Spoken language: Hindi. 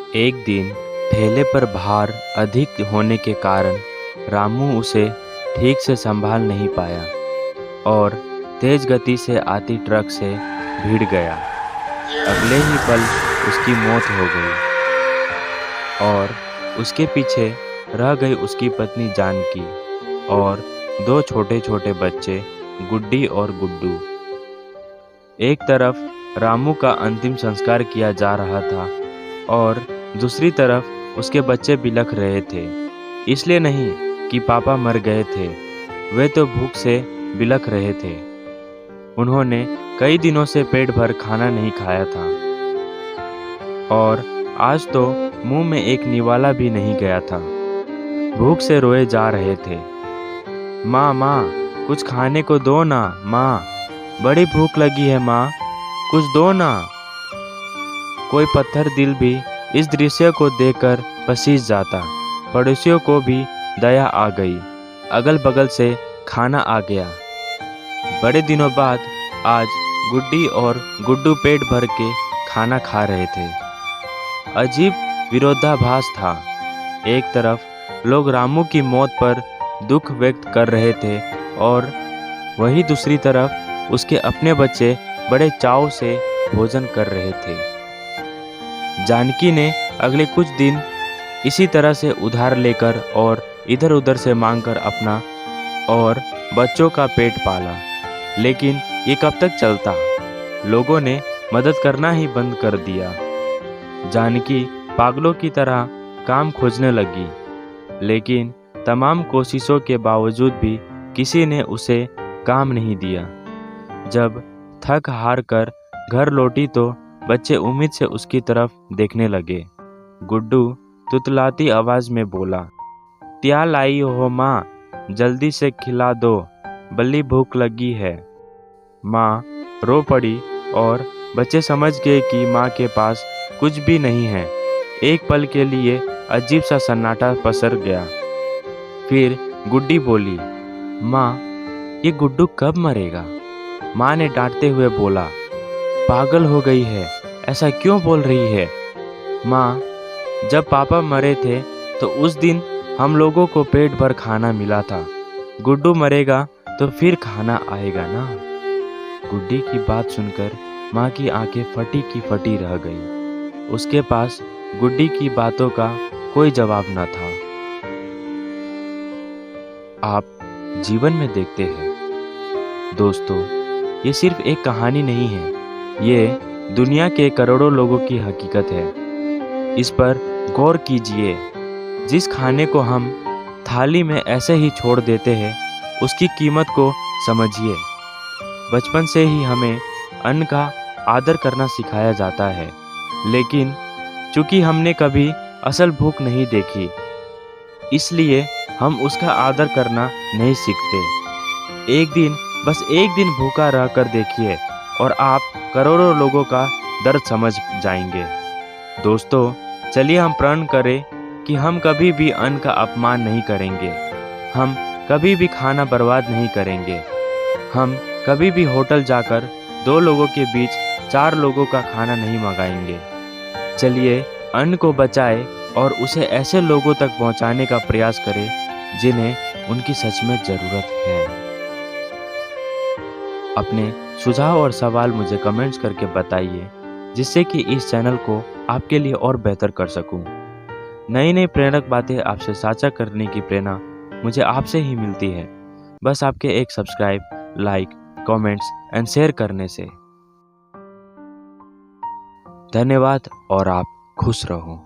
एक दिन ठेले पर भार अधिक होने के कारण रामू उसे ठीक से संभाल नहीं पाया और तेज गति से आती ट्रक से भिड़ गया। अगले ही पल उसकी मौत हो गई और उसके पीछे रह गई उसकी पत्नी जानकी और दो छोटे छोटे बच्चे गुड्डी और गुड्डू। एक तरफ रामू का अंतिम संस्कार किया जा रहा था और दूसरी तरफ उसके बच्चे बिलख रहे थे। इसलिए नहीं कि पापा मर गए थे, वे तो भूख से बिलख रहे थे। उन्होंने कई दिनों से पेट भर खाना नहीं खाया था और आज तो मुंह में एक निवाला भी नहीं गया था। भूख से रोए जा रहे थे। माँ माँ, कुछ खाने को दो ना माँ, बड़ी भूख लगी है माँ, कुछ दो ना। कोई पत्थर दिल भी इस दृश्य को देखकर पसीज जाता। पड़ोसियों को भी दया आ गई, अगल बगल से खाना आ गया। बड़े दिनों बाद आज गुड्डी और गुड्डू पेट भर के खाना खा रहे थे। अजीब विरोधाभास था। एक तरफ लोग रामू की मौत पर दुख व्यक्त कर रहे थे और वहीं दूसरी तरफ उसके अपने बच्चे बड़े चाव से भोजन कर रहे थे। जानकी ने अगले कुछ दिन इसी तरह से उधार लेकर और इधर उधर से मांगकर अपना और बच्चों का पेट पाला। लेकिन ये कब तक चलता? लोगों ने मदद करना ही बंद कर दिया। जानकी पागलों की तरह काम खोजने लगी, लेकिन तमाम कोशिशों के बावजूद भी किसी ने उसे काम नहीं दिया। जब थक हार कर घर लौटी तो बच्चे उम्मीद से उसकी तरफ देखने लगे। गुड्डू तुतलाती आवाज में बोला, क्या लाई हो माँ, जल्दी से खिला दो, बल्ली भूख लगी है। माँ रो पड़ी और बच्चे समझ गए कि माँ के पास कुछ भी नहीं है। एक पल के लिए अजीब सा सन्नाटा पसर गया। फिर गुड्डी बोली, माँ ये गुड्डू कब मरेगा? माँ ने डांटते हुए बोला, पागल हो गई है, ऐसा क्यों बोल रही है? माँ, जब पापा मरे थे तो उस दिन हम लोगों को पेट भर खाना मिला था। गुड्डू मरेगा तो फिर खाना आएगा ना। गुड्डी की बात सुनकर माँ की आंखें फटी की फटी रह गई। उसके पास गुड्डी की बातों का कोई जवाब न था। आप जीवन में देखते हैं दोस्तों, ये सिर्फ एक कहानी नहीं है, ये दुनिया के करोड़ों लोगों की हकीकत है। इस पर गौर कीजिए। जिस खाने को हम थाली में ऐसे ही छोड़ देते हैं, उसकी कीमत को समझिए। बचपन से ही हमें अन्न का आदर करना सिखाया जाता है, लेकिन चूंकि हमने कभी असल भूख नहीं देखी, इसलिए हम उसका आदर करना नहीं सीखते। एक दिन, बस एक दिन भूखा रह कर देखिए और आप करोड़ों लोगों का दर्द समझ जाएंगे। दोस्तों, चलिए हम प्रण करें कि हम कभी भी अन्न का अपमान नहीं करेंगे। हम कभी भी खाना बर्बाद नहीं करेंगे। हम कभी भी होटल जाकर 2 लोगों के बीच 4 लोगों का खाना नहीं मंगाएंगे। चलिए अन्न को बचाएं और उसे ऐसे लोगों तक पहुंचाने का प्रयास करें जिन्हें उनकी सच में ज़रूरत है। अपने सुझाव और सवाल मुझे कमेंट्स करके बताइए, जिससे कि इस चैनल को आपके लिए और बेहतर कर सकूं। नई नई प्रेरक बातें आपसे साझा करने की प्रेरणा मुझे आपसे ही मिलती है, बस आपके एक subscribe, like, comments and share करने से। धन्यवाद और आप खुश रहो।